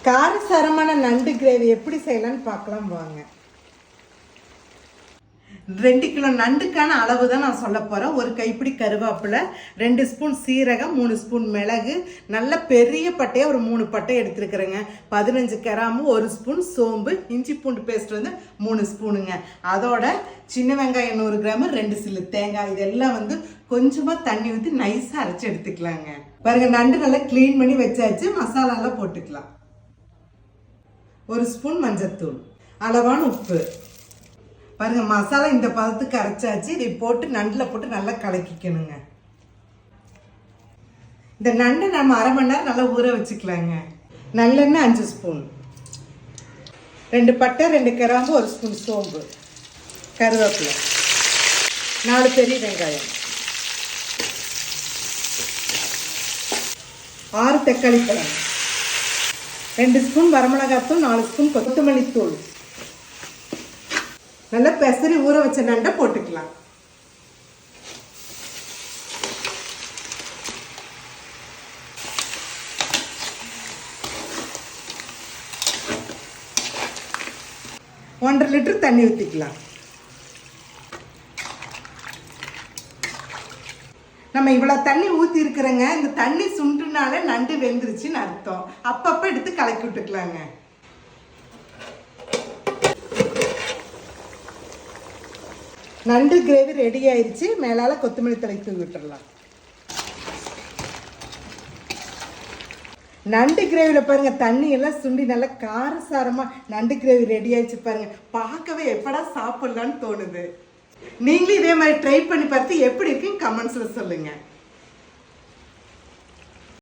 காரசாரமான நண்டு கிரேவி எப்படி செய்யலாம்னு பார்க்கலாம் வாங்க. 2 கிலோ நண்டுக்கான அளவு தான் நான் சொல்ல போகிறேன். ஒரு கைப்பிடி கருவேப்பிலை, 2 ஸ்பூன் சீரகம், 3 ஸ்பூன் மிளகு, நல்ல பெரிய பட்டையை ஒரு 3 பட்டை எடுத்துருக்குறேங்க, 15 கிராம்பு, 1 ஸ்பூன் சோம்பு, இஞ்சி பூண்டு பேஸ்ட் வந்து 3 ஸ்பூனுங்க. அதோட சின்ன வெங்காயம் 100 கிராமு, 2 சில்லு தேங்காய், இதெல்லாம் வந்து கொஞ்சமாக தண்ணி ஊற்றி நைஸாக அரைச்சி எடுத்துக்கலாங்க. பாருங்க, நண்டு நல்லா க்ளீன் பண்ணி வச்சாச்சு. மசாலாலாம் போட்டுக்கலாம். 1 ஸ்பூன் மஞ்சத்தூள், அளவான உப்பு. பாருங்க, மசாலா இந்த பதத்துக்கு அரைச்சாச்சு. இதை போட்டு நண்டில் போட்டு நல்லா கலக்கிக்கணுங்க. இந்த நண்டை நம்ம அரை மணி நேரம் நல்லா ஊற வச்சுக்கலாங்க. நல்லெண்ணெய் 5 ஸ்பூன், 2 பட்டை, 2 கிராம்பு, 1 ஸ்பூன் சோம்பு, கருவேப்பிலை, 4 பெரிய வெங்காயம், 6 தக்காளி பழம், 2 ஸ்பூன் வரமிளகாத்தூள், 4 ஸ்பூன் கொத்தமல்லி தூள். நல்லா பெசரி ஊற வச்ச நண்டை போட்டுக்கலாம். ஒன்றரை லிட்டர் தண்ணி ஊற்றிக்கலாம். நம்ம இவ்வளோ தண்ணி ஊற்றி இருக்கிறோங்க. இந்த தண்ணி சுண்டுனாலே நண்டு வெந்துருச்சுன்னு அர்த்தம். அப்பப்போ எடுத்து கலக்கி விட்டுக்கலாங்க. நண்டு கிரேவி ரெடி ஆயிடுச்சு. மேலால கொத்தமல்லி தழை தூவி விட்டுடலாம். நண்டு கிரேவியில் பாருங்க, தண்ணி எல்லாம் சுண்டி நல்லா காரசாரமா நண்டு கிரேவி ரெடி ஆயிடுச்சு. பாருங்க, பார்க்கவே எப்படா சாப்பிடலான்னு தோணுது. நீங்களும் இதே மாதிரி ட்ரை பண்ணி பார்த்து எப்படி இருக்குன்னு கமெண்ட்ஸ்ல சொல்லுங்க.